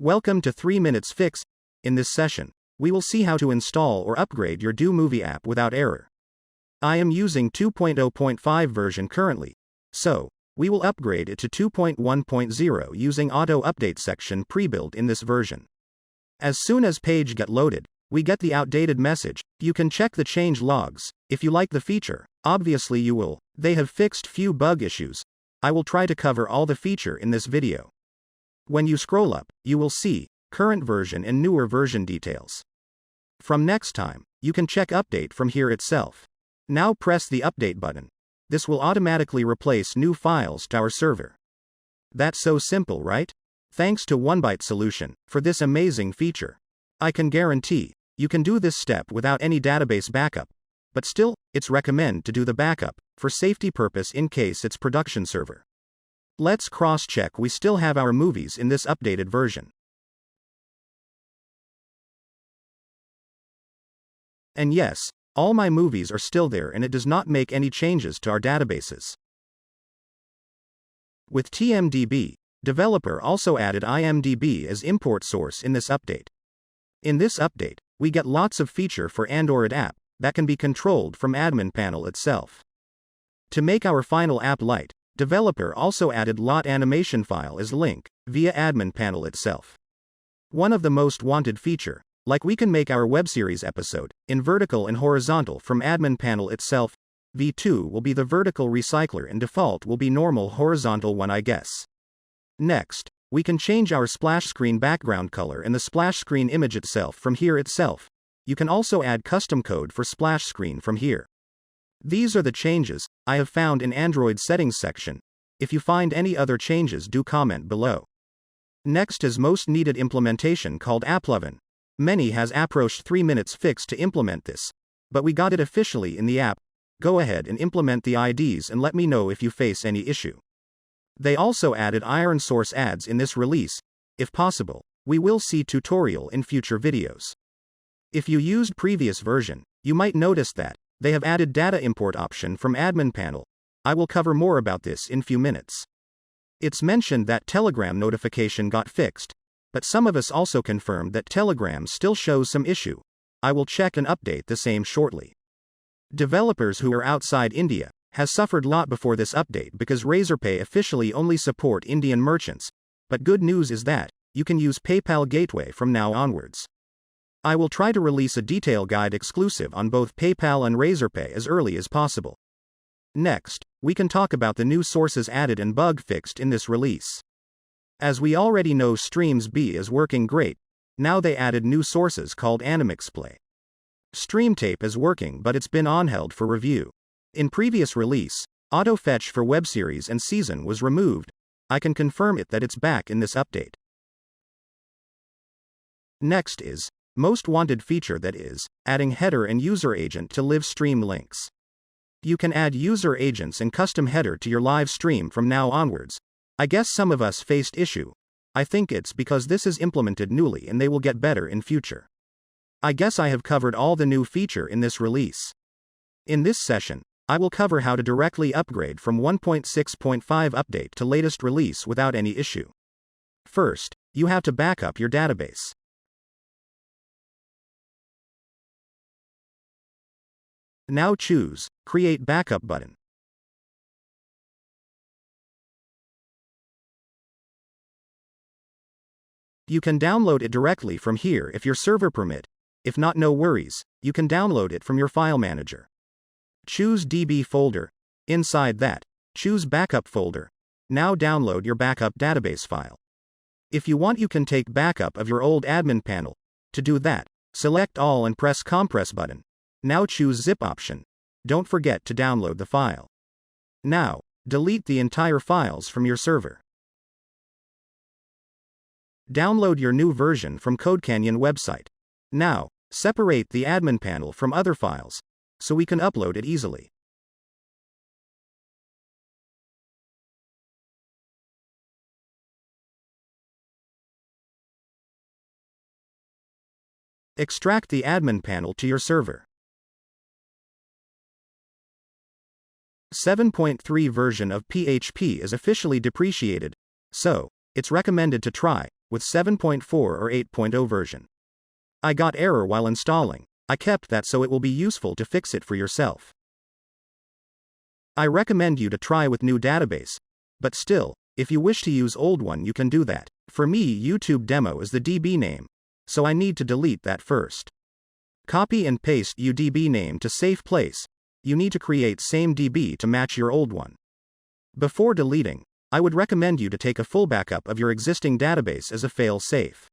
Welcome to 3 Minutes Fix. In this session, we will see how to install or upgrade your Do Movie app without error. I am using 2.0.5 version currently, so we will upgrade it to 2.1.0 using Auto Update section pre-built in this version. As soon as page get loaded, we get the outdated message. You can check the change logs. If you like the feature, obviously you will. They have fixed few bug issues. I will try to cover all the feature in this video. When you scroll up, you will see current version and newer version details. From next time, you can check update from here itself. Now press the update button. This will automatically replace new files to our server. That's so simple, right? Thanks to OneByte Solution for this amazing feature. I can guarantee you can do this step without any database backup, but still, it's recommend to do the backup for safety purpose in case it's production server. Let's cross-check we still have our movies in this updated version. And yes, all my movies are still there and it does not make any changes to our databases. With TMDB, developer also added IMDb as import source in this update. In this update, we get lots of feature for Android app that can be controlled from admin panel itself. To make our final app light, developer also added lot animation file as link via admin panel itself. One of the most wanted feature, like we can make our web series episode in vertical and horizontal from admin panel itself. V2 will be the vertical recycler and default will be normal horizontal one, I guess. Next, we can change our splash screen background color and the splash screen image itself from here itself. You can also add custom code for splash screen from here. These are the changes I have found in Android settings section. If you find any other changes, do comment below. Next is most needed implementation called AppLovin. Many has approached 3 minutes fix to implement this, but we got it officially in the app. Go ahead and implement the IDs and let me know if you face any issue. They also added iron source ads in this release. If possible, we will see tutorial in future videos. If you used previous version, you might notice that they have added data import option from admin panel. I will cover more about this in few minutes. It's mentioned that Telegram notification got fixed, but some of us also confirmed that Telegram still shows some issue. I will check and update the same shortly. Developers who are outside India has suffered lot before this update because Razorpay officially only support Indian merchants, but good news is that you can use PayPal Gateway from now onwards. I will try to release a detail guide exclusive on both PayPal and Razorpay as early as possible. Next, we can talk about the new sources added and bug fixed in this release. As we already know, Streams B is working great. Now they added new sources called AnimXplay. StreamTape is working, but it's been on held for review. In previous release, auto fetch for web series and season was removed. I can confirm it that it's back in this update. Next is most wanted feature, that is adding header and user agent to live stream links. You can add user agents and custom header to your live stream from now onwards. I guess some of us faced issue. I think it's because this is implemented newly and they will get better in future. I guess I have covered all the new feature in this release. In this session, I will cover how to directly upgrade from 1.6.5 update to latest release without any issue. First, you have to back up your database. Now choose Create Backup button. You can download it directly from here if your server permit. If not, no worries, you can download it from your file manager. Choose DB folder. Inside that, choose Backup folder. Now download your backup database file. If you want, you can take backup of your old admin panel. To do that, select all and press Compress button. Now choose Zip option. Don't forget to download the file. Now, delete the entire files from your server. Download your new version from CodeCanyon website. Now, separate the admin panel from other files, so we can upload it easily. Extract the admin panel to your server. 7.3 version of PHP is officially depreciated, so it's recommended to try with 7.4 or 8.0 version. I got error while installing. I kept that so it will be useful to fix it for yourself. I recommend you to try with new database, but still, if you wish to use old one you can do that. For me YouTube demo is the DB name, so I need to delete that first. Copy and paste UDB name to safe place. You need to create same DB to match your old one. Before deleting, I would recommend you to take a full backup of your existing database as a fail-safe.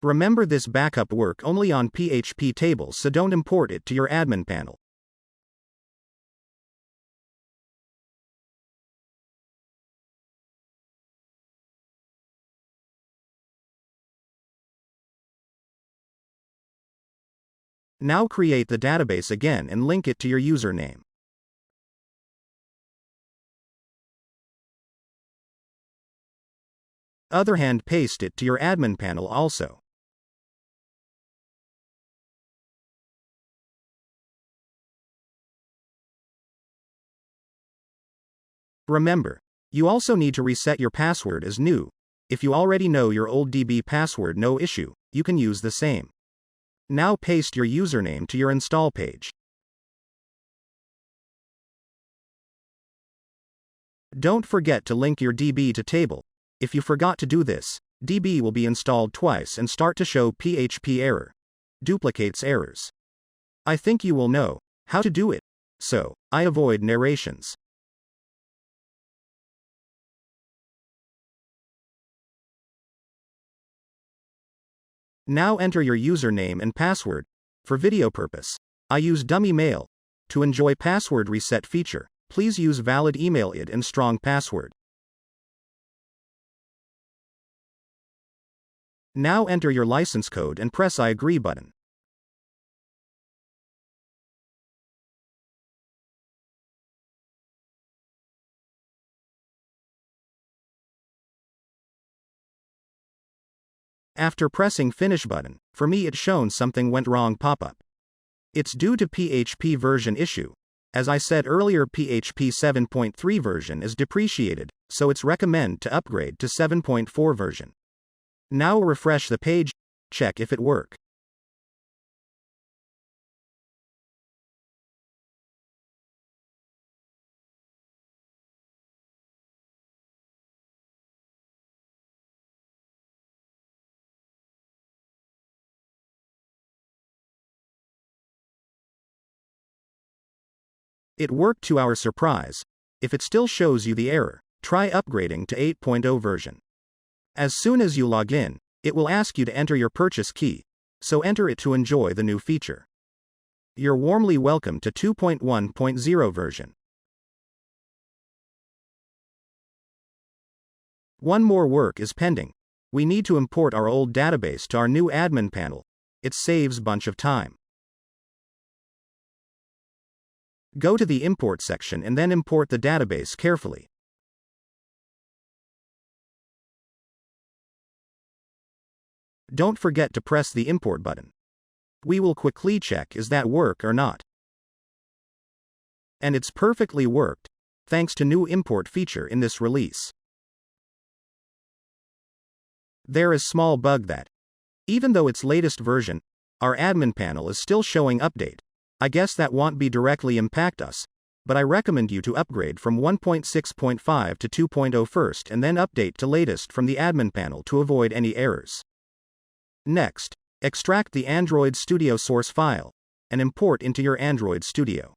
Remember this backup work only on PHP tables, so don't import it to your admin panel. Now create the database again and link it to your username. Other hand paste it to your admin panel also. Remember, you also need to reset your password as new. If you already know your old DB password, no issue, you can use the same. Now paste your username to your install page. Don't forget to link your DB to table. If you forgot to do this, DB will be installed twice and start to show PHP error. Duplicates errors. I think you will know how to do it, so I avoid narrations. Now enter your username and password. For video purpose, I use dummy mail. To enjoy password reset feature, please use valid email ID and strong password. Now enter your license code and press I agree button. After pressing finish button, for me it shown something went wrong pop-up. It's due to PHP version issue. As I said earlier, PHP 7.3 version is depreciated, so it's recommend to upgrade to 7.4 version. Now refresh the page, check if it work. It worked to our surprise. If it still shows you the error, try upgrading to 8.0 version. As soon as you log in, it will ask you to enter your purchase key, so enter it to enjoy the new feature. You're warmly welcome to 2.1.0 version. One more work is pending. We need to import our old database to our new admin panel. It saves bunch of time. Go to the import section and then import the database carefully. Don't forget to press the import button. We will quickly check is that work or not. And it's perfectly worked, thanks to new import feature in this release. There is small bug that, even though it's latest version, our admin panel is still showing update. I guess that won't be directly impact us, but I recommend you to upgrade from 1.6.5 to 2.0 first and then update to latest from the admin panel to avoid any errors. Next, extract the Android Studio source file and import into your Android Studio.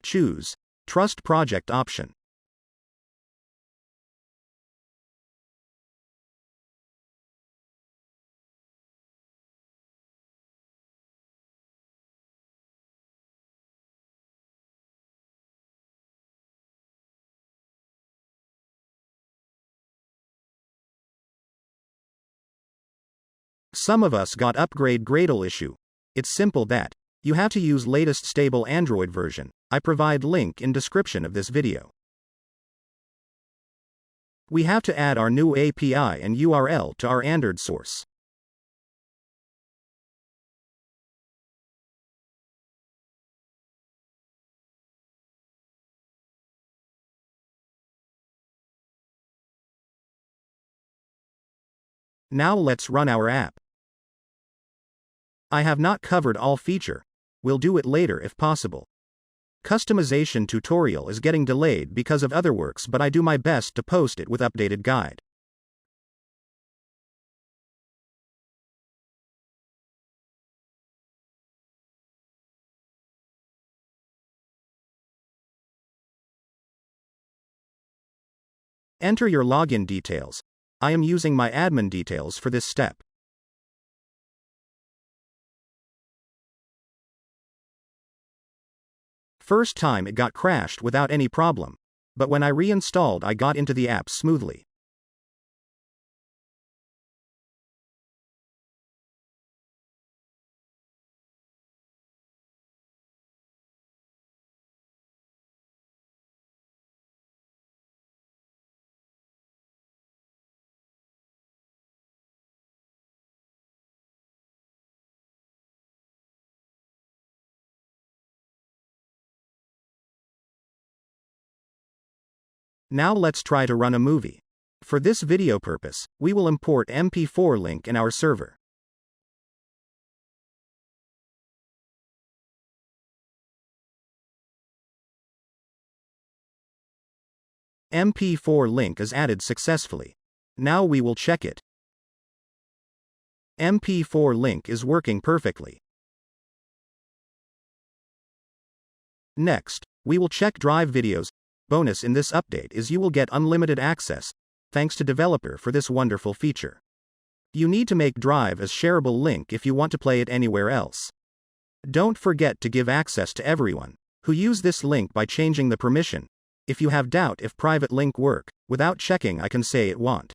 Choose Trust Project option. Some of us got upgrade Gradle issue. It's simple that you have to use latest stable Android version. I provide link in description of this video. We have to add our new API and URL to our Android source. Now let's run our app. I have not covered all feature. We'll do it later if possible. Customization tutorial is getting delayed because of other works, but I do my best to post it with updated guide. Enter your login details. I am using my admin details for this step. First time it got crashed without any problem, but when I reinstalled I got into the app smoothly. Now let's try to run a movie. For this video purpose, we will import MP4 link in our server. MP4 link is added successfully. Now we will check it. MP4 link is working perfectly. Next, we will check Drive videos. Bonus in this update is you will get unlimited access, thanks to developer for this wonderful feature. You need to make Drive as shareable link if you want to play it anywhere else. Don't forget to give access to everyone who use this link by changing the permission. If you have doubt if private link work, without checking I can say it won't.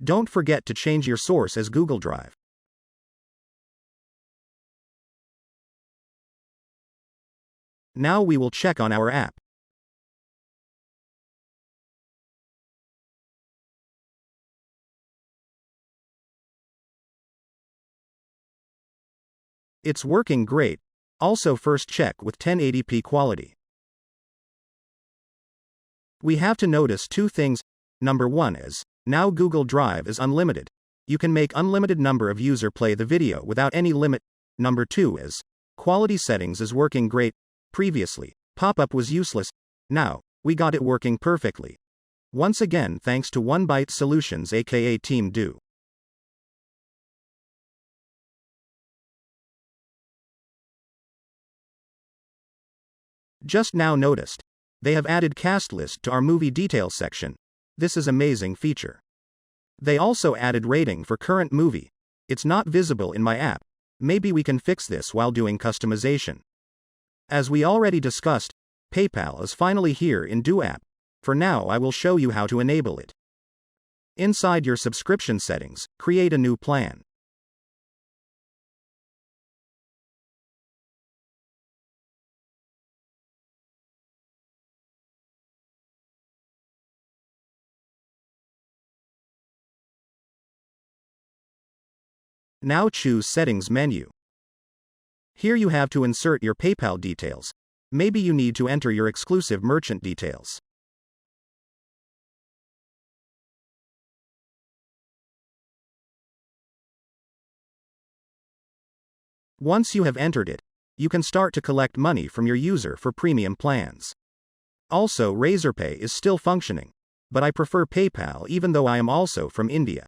Don't forget to change your source as Google Drive. Now we will check on our app. It's working great. Also first check with 1080p quality. We have to notice two things. Number one is, now Google Drive is unlimited. You can make unlimited number of user play the video without any limit. Number two is, quality settings is working great. Previously, pop-up was useless. Now, we got it working perfectly. Once again thanks to 1Byte Solutions aka Team Do. Just now noticed, they have added cast list to our movie details section. This is amazing feature. They also added rating for current movie. It's not visible in my app. Maybe we can fix this while doing customization. As we already discussed, PayPal is finally here in Do app. For now I will show you how to enable it. Inside your subscription settings, create a new plan. Now choose Settings menu. Here you have to insert your PayPal details. Maybe you need to enter your exclusive merchant details. Once you have entered it, you can start to collect money from your user for premium plans. Also, Razorpay is still functioning, but I prefer PayPal even though I am also from India.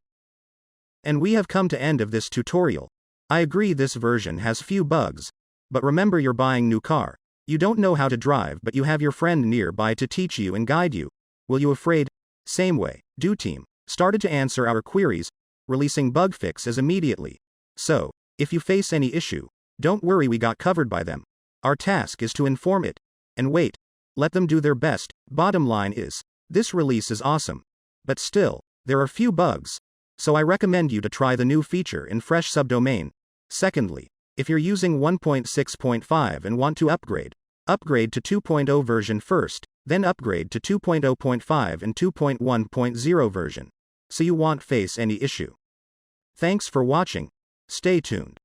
And we have come to end of this tutorial. I agree this version has few bugs, but remember you're buying new car. You don't know how to drive but you have your friend nearby to teach you and guide you. Will you afraid? Same way, Do team started to answer our queries, releasing bug fixes immediately. So, if you face any issue, don't worry, we got covered by them. Our task is to inform it. And wait, let them do their best. Bottom line is, this release is awesome. But still, there are few bugs. So I recommend you to try the new feature in fresh subdomain. Secondly, if you're using 1.6.5 and want to upgrade to 2.0 version first, then upgrade to 2.0.5 and 2.1.0 version. So you won't face any issue. Thanks for watching. Stay tuned.